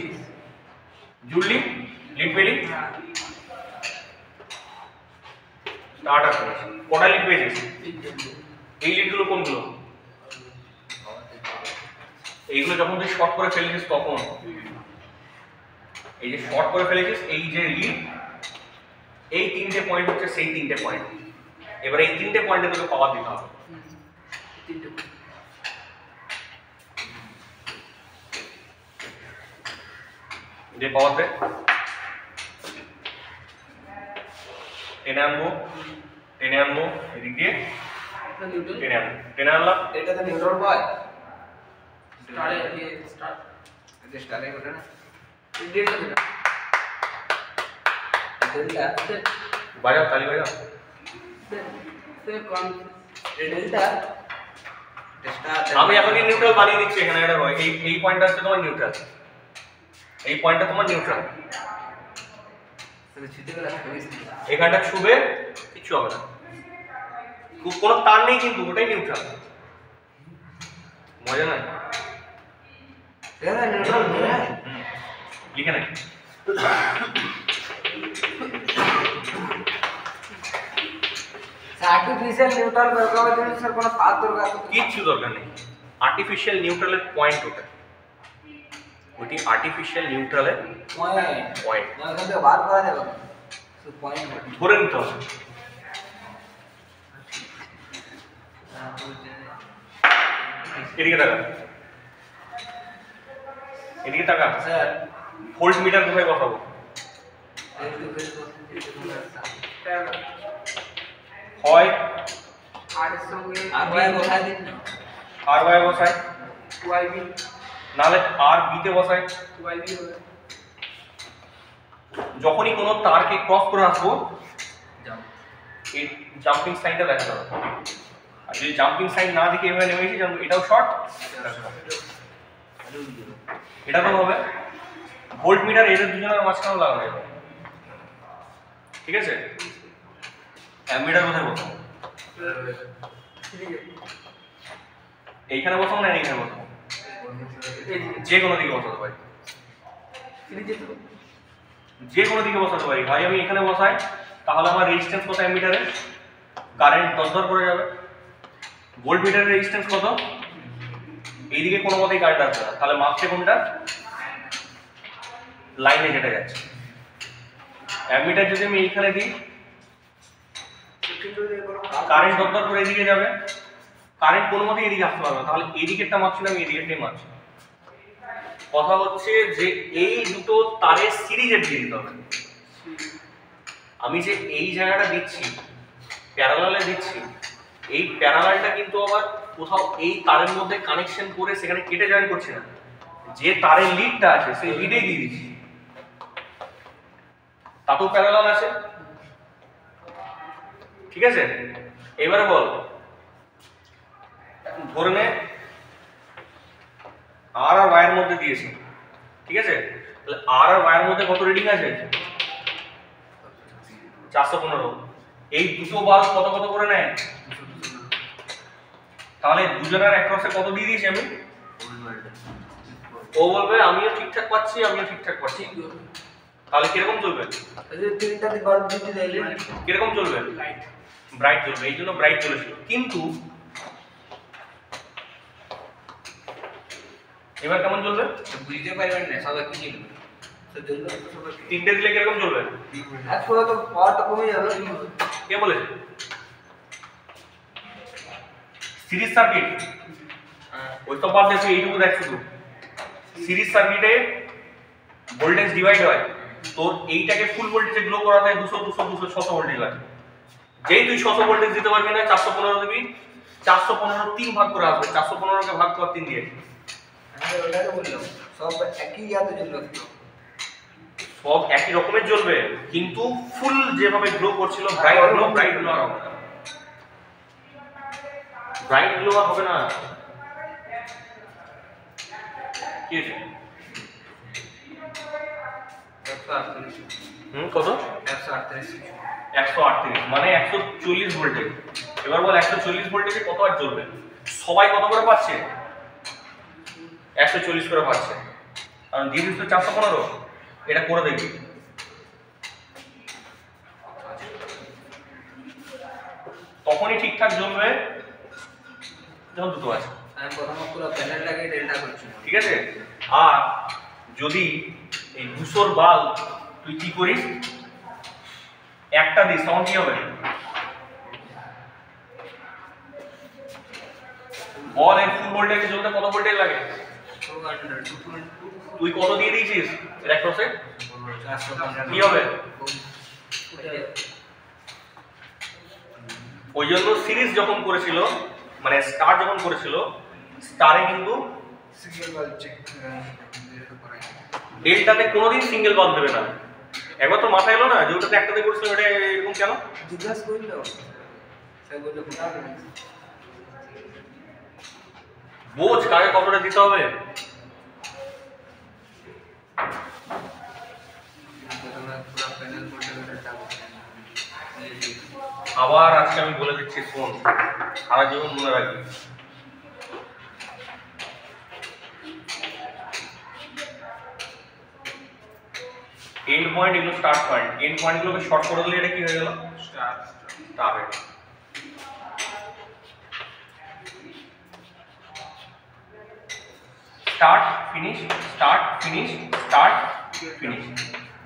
জুলি লিড পেলি, স্টার্ট আর ফিনিশ। কটা লিড পেয়েছিস? এই লিডগুলো কোনগুলো? এইগুলো যখন তুই শর্ট করে ফেলেছিস তখন, এই যে শর্ট করে ফেলেছিস এই যে লিড, এই তিনটে পয়েন্ট হচ্ছে সেই তিনটে পয়েন্ট। এবার এই তিনটে পয়েন্টে তোকে পাওয়ার দিতে হবে। তিনটে যে পাওয়ার দে, টেনে আনবো, টেনে আনবো এদিক দিয়ে, নিউটন টেনে আনবো, টেনে আনলাম। এটা তো নিউট্রাল পায় স্টারে স্টার্ট এটা স্টারে করে না ডেল্টা যেটা डेल्टा বাজাও তালি বাজাও। স্যার কম डेल्टा स्टार আমি এখনই নিউট্রাল বানিয়ে দিচ্ছি এখানে। এটা নয়, এই পয়েন্টটা হচ্ছে তোমার নিউট্রাল, এই পয়েন্টটা তোমার নিউট্রাল। तो छिटे गला ফিনিশ এখানটা ছুবে কিচ্ছু হবে না, কোনো তার নেই কিন্তু ওটাই নিউট্রাল। মজা না? तेरा न्यूट्रल है লিখে নাই आर्टिफिशियल न्यूट्रल वर्कआउट देने सर कोनो पात दरकार तो কিচ্ছু দরকার নেই। আর্টিফিশিয়াল নিউট্রালের পয়েন্ট ওটা, ওটি আর্টিফিশিয়াল নিউট্রালের पॉइंट পয়েন্ট। ना এখান থেকে বার করা যাবে তো পয়েন্ট ধরে নিতে হবে। এদিকে তাকা, এদিকে তাকা। স্যার ভোল্ট মিটার কোথায় বসাবো? একটু বেশ হয় আর এর সঙ্গে আর ভাই বসাই দিন না আর ওয়াই বসাই, ওয়াইবি নাহলে আর বিতে বসাই। ওয়াইবি হবে যখনই কোনো তারকে ক্রস করে আসবো যাও এই জাম্পিং সাইনটা দেখাতে হবে। আর যদি জাম্পিং সাইন না দেখে এভাবে নেমেছি, যেমন এটাও শর্ট, এটা তো হবে। ভোল্ট মিটার এদের দুজনের মাঝখানে লাগানো যাবে, ঠিক আছে? অ্যামিটার কোথায় বসাবো? এইখানে বসাবো না এইখানে বসাবো? যে কোনো দিকে বসাতে পারি, যে কোনো দিকে বসাতে পারি। ভাই আমি এখানে বসাই, তাহলে আমার রেজিস্ট্যান্স কত অ্যামিটারে? কারেন্ট দর পড়ে যাবে। ভোল্ট মিটারের রেজিস্ট্যান্স কত? এইদিকে কোনো মতেই কারেন্ট আসবে না, তাহলে মাপছে কোনটা? লাইনে যেটা যাচ্ছে। অ্যামিটার যদি আমি এইখানে দিই, কারেন্ট দর করে এদিকে যাবে, কারেন্ট কোনো মতেই এদিকে আসতে পারবে না, তাহলে এদিকেরটা মাপছিলাম, এদিকেরটাই মাপছি। কথা হচ্ছে যে এই দুটো তারের সিরিজে দিয়ে দিতে হবে। আমি যে এই জায়গাটা দিচ্ছি, প্যারালালে দিচ্ছি, এই প্যারালালটা কিন্তু আবার কোথাও এই তারের মধ্যে কানেকশন করে সেখানে কেটে জয়েন করছি না, যে তারের লিডটা আছে সেই লিডেই দিয়ে দিচ্ছি। তাতেও প্যারালাল আছে, ঠিক আছে? এবারে বল, ধরে নে আর আর ওয়াইয়ের মধ্যে দিয়েছি, ঠিক আছে? তাহলে আর আর ওয়াইয়ের মধ্যে কত রিডিং আছে? 415। এই দুটো বাল্ব কত কত করে নেয়? তাহলে দুজনের অ্যাক্রসে কত দিয়ে দিয়েছি আমি? ও বলবে আমিও ঠিকঠাক পাচ্ছি, আমিও ঠিকঠাক পাচ্ছি। তাহলে কিরকম চলবে? এই তিনটা দি বাল্ব দিতে দিলে কিরকম চলবে? ব্রাইট চলবে, এই জন্য ব্রাইট চলেছিল। কিন্তু এবার কেমন চলবে? বুঝতে পারবেন না সবাই কি লিখবে তো জ্বলবে তো সবাই তিনটে দিলে কিরকম জ্বলবে? এক করে তো পাওয়ারটা কমে যাবে। কে বলেছে? সিরিজ সার্কিট ওই তো বাদ দেখো, এইটুকু দেখ শুধু। সিরিজ সার্কিটে ভোল্টেজ ডিভাইড হয়, তোর এইটাকে ফুল ভোল্টেজে গ্লো করাতে 200 200 200 600 ভোল্টেজ লাগে। যেই তুই 600 ভোল্টেজ দিতে পারবি না, 415 দিবি, 415 3 ভাগ করে আসবে, 415 কে ভাগ কর 3 দিয়ে। আমি ওটা তো বললাম সব একই ইয়াতে জ্বলবে, সব একই রকমের জ্বলবে, কিন্তু ফুল যেভাবে গ্লো করছিল ব্রাইট গ্লো আর হবে না। ব্রাইট গ্লো আর হবে না। কি হয়েছে? কত? 138 মানে 140 ভোল্টেজ। এবার বল 140 ভোল্টেজে কত আর জ্বলবে? সবাই কত করে পাচ্ছে? 140 করে পাচ্ছে, কারণ দিয়ে দিস তো 415। এটা করে দেখবি, তখনই ঠিকঠাক জ্বলবে যখন দুটো আছে। আমি প্রথমে পুরো প্যানেল লাগিয়ে ডেল্টা করছি, ঠিক আছে? আর যদি এই 200 বাল্ব তুই কি করিস, একটা দিস, তখন কি হবে? বল এই ফুল ভোল্টেজে জ্বলতে কত ভোল্টেজ লাগে? 200 তুই কত দিয়ে দিয়েছিস ইলেকট্রোসে? কি হবে? ওই জন্য সিরিজ যখন করেছিল, মানে স্টার যখন করেছিল, স্টারে কিন্তু সিঙ্গেল বাল্ব চেক ডেল্টাতে কোনোদিন সিঙ্গেল বাল্ব দেবে না। একবার তো মাথায় এলো না যে ওটাতে একটাতে করেছিল, এটা এরকম কেন? জিজ্ঞাসা করলো, সে বললো কোথা থেকে বোঝ কাকে কতটা দিতে হবে। পুরো প্যানেল করতে ডেল্টা আবার আজকে আমি বলে দিচ্ছি, শোন, সারা জীবন মনে রাখবি। এন্ড পয়েন্ট এগুলো স্টার্ট পয়েন্ট, এন্ড পয়েন্টগুলোকে শর্ট করে দিলে এটা কি হয়ে গেল? স্টার হয়ে গেল। Start finish, start finish, start finish,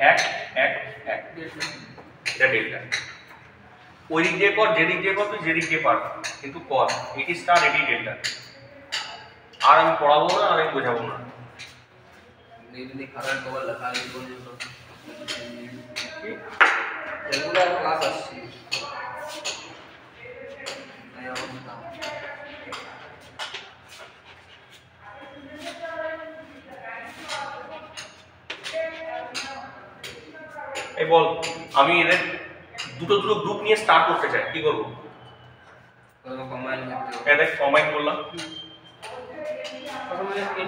এক এক এক, এটা ডেল্টা। ওই দিক দিয়ে কর, যেদিক দিয়ে কর, তুই যেদিক দিয়ে পার, কিন্তু কর। এটি স্টার, এটি ডেল্টা। আর আমি পড়াবো না, আর আমি বোঝাবো না। যদি খাবার কভার লেখা আছে বলুন তো রেগুলার ক্লাস আসছে তাই অবস্থা। এই বল, আমি এদের দুটো দুটো গ্রুপ নিয়ে স্টার্ট করতে চাই, কি করবো? কোনো কম্বাইন করতে হবে, এদের কম্বাইন করলাম,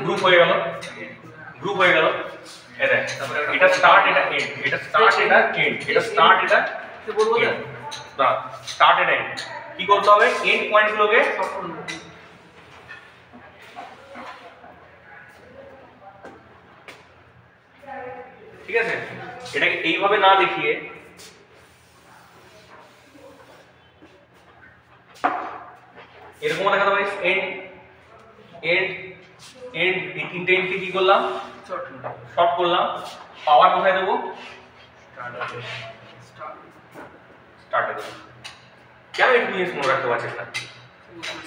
গ্রুপ হয়ে গেল, গ্রুপ হয়ে গেল। এদের এটা স্টার্ট, এটা এন্ড, এটা স্টার্ট, এটা এন্ড, এটা স্টার্ট, এটা বলবো না না, স্টার্ট এটা এন্ড। কি করতে হবে? এন্ড পয়েন্টগুলোকে ঠিক আছে, এটাকে এইভাবে না দেখিয়ে এরকম দেখাতে পারিস। এন্ড এন্ড এন্ড, এই তিনটে এন্ডকে কি করলাম? শর্ট করলাম। পাওয়ার কোথায় দেবো? স্টার্টে দেবো। কেন এই জিনিস মনে রাখতে পারছিস না?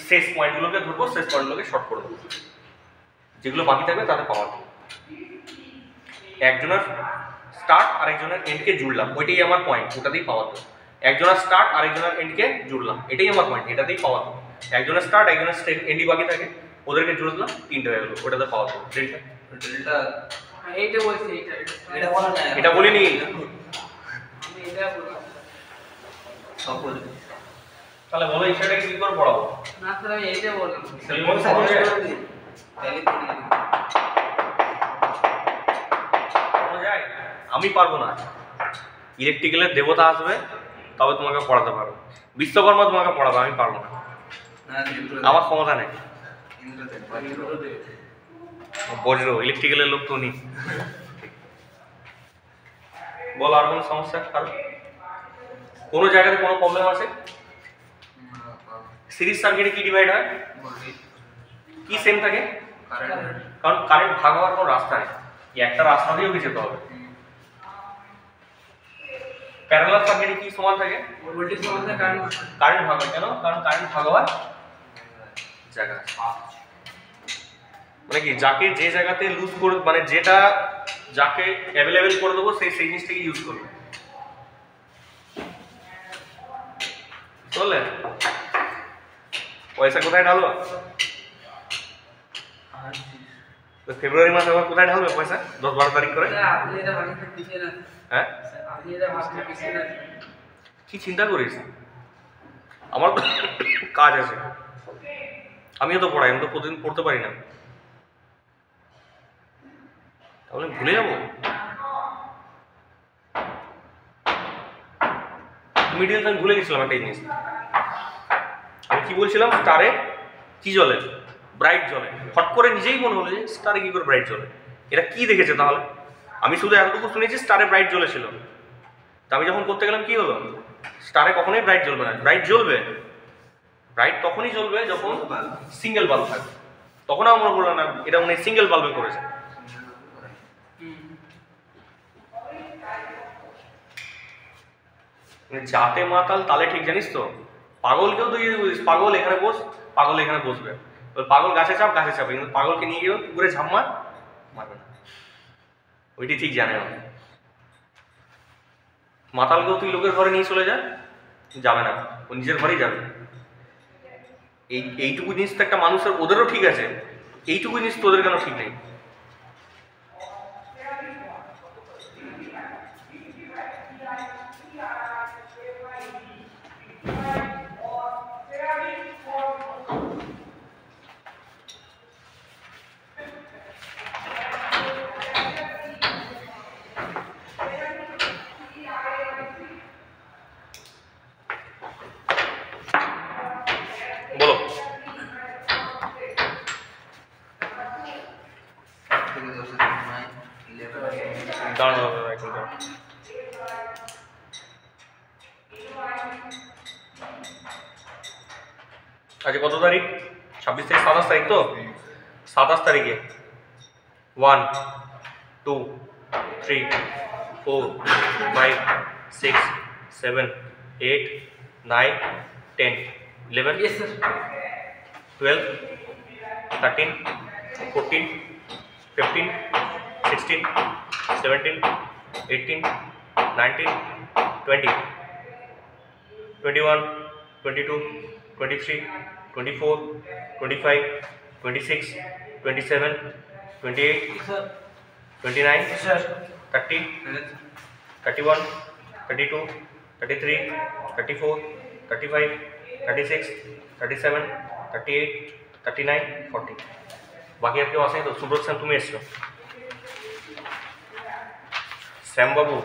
শেষ পয়েন্টগুলোকে ধরবো, শেষ পয়েন্টগুলোকে শর্ট করে দেবো, যেগুলো বাকি থাকবে তাতে পাওয়ার দেবো। একজনের স্টার্ট আরেকজনের এন্ডকে জুড়লাম, ওইটাই আমার পয়েন্ট, ওটাতেই পাওয়ার দেবো। একজনের স্টার্ট আরেকজনের এন্ডকে জুড়লাম, এটাই আমার পয়েন্ট, এটাতেই পাওয়ার দেবো। একজনের স্টার্ট একজনের এন্ডই বাকি থাকে, ওদেরকে জুড়ে দিলাম, তিনটে হয়ে গেলো, ওটাতে পাওয়ার দেবো। ডেল্টা ডেল্টা এইটা বলছি, এইটা এটা বলা না, এটা বলিনি, আমি এটা বললাম সব বলবে তাহলে বলো এই সেটাকে কি করে পড়াবো? না স্যার, আমি এইটা বললাম। কোন সাবজেক্ট করে দিই তাহলে পড়ানো যায়? আমি পারবো না। ইলেকট্রিক্যালের দেবতা আসবে, তবে তোমাকে পড়াতে পারবো। বিশ্বকর্মা তোমাকে পড়াবে, আমি পারবো না, না আমার ক্ষমতা নেই। ইন্দ্রদেব বজ্র ইলেকট্রিক্যালের লোক তো নেই। বল আর কোনো সমস্যা? কারণ কোনো জায়গাতে কোনো প্রবলেম আছে? সিরিজ সার্কিটে কি ডিভাইড হয়? কি সেম থাকে? কারেন্ট কারণ কারেন্ট ভাগ হওয়ার কোনো রাস্তা নেই, এই একটা রাস্তা দিয়েও যেতে হবে। প্যারালাল সার্কিটে কি সমান থাকে? ভোল্টেজ সমান থাকে কারেন্ট। কারেন্ট ভাগ হয় কেন? কারণ কারেন্ট ভাগ হওয়ার জায়গা আছে। মানে কি যাকে যে জায়গাতে লুজ করে মানে যেটা যাকে অ্যাভেলেবেল করে দেবো সেই জিনিসটাকে ইউজ করবে। চলে পয়সা কোথায় ঢালবো? ফেব্রুয়ারি মাসে আবার কোথায় ঢালবে পয়সা? 10-12 তারিখ করে। আপনি এটা ভাবতে পিছিয়ে না। হ্যাঁ আপনি এটা ভাবতে পিছিয়ে না। কি চিন্তা করিস? আমার তো কাজ আছে, আমিও তো পড়াই, আমি তো প্রতিদিন পড়তে পারি না, তাহলে ভুলে যাবো। মিডিয়াতে আমি ভুলে গেছিলাম একটা জিনিস। আমি কি বলছিলাম? স্টারে কি জ্বলে? ব্রাইট জ্বলে। হট করে নিজেই মনে হলো যে স্টারে কি করে ব্রাইট জ্বলে। এরা কি দেখেছে তাহলে? আমি শুধু এতটুকু শুনেছি স্টারে ব্রাইট জ্বলেছিল। তা আমি যখন করতে গেলাম কি হলো? স্টারে কখনোই ব্রাইট জ্বলবে না। ব্রাইট জ্বলবে, ব্রাইট তখনই জ্বলবে যখন সিঙ্গেল বাল্ব থাকবে। তখন আমার বললো না এটা উনি সিঙ্গেল বাল্বে করেছে। যাতে মাতাল তালে ঠিক, জানিস তো? পাগলকেও তো ইয়ে বলিস, পাগল এখানে বস, পাগল এখানে বসবে। পাগল গাছে চাপ, গাছে চাপে, কিন্তু পাগলকে নিয়ে গিয়েও পুকুরে ঝাঁপ মারবে না। ওইটি ঠিক জানে না। মাতালকেও তুই লোকের ঘরে নিয়ে চলে যা, যাবে না, ও নিজের ঘরেই যাবে। এইটুকু জিনিস তো একটা মানুষের, ওদেরও ঠিক আছে, এইটুকু জিনিস তোদের কেন ঠিক নেই? বলো। দাঁড়ানো এখন দাঁড়াও। আজকে কত তারিখ? 26 থেকে 27 তারিখ তো? 27 তারিখে 1 2 3 4 5 6 7 8 9 10 11 Yes, sir. 12 13 14 15 16 17 18 19 20 21 22 23 24 25 26 27 28 Sir. 29 Sir. 30 31 32 33 34 35 36 37 38 39 40 বাকি আর কেউ আসেনি তো? সুব্রত স্যাম তুমি এসছো? শ্যামবাবু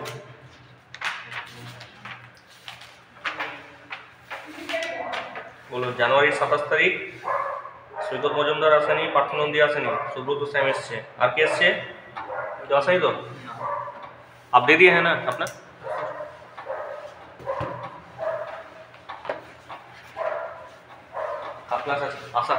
বলো। জানুয়ারির 27 তারিখ সৈকত মজুমদার আসেনি, পার্থ নন্দী আসেনি, সুব্রত স্যাম এসছে। আর কি এসছে? কেউ আসেনি তো? आप दे दिए है ना अपना? क्लास आशा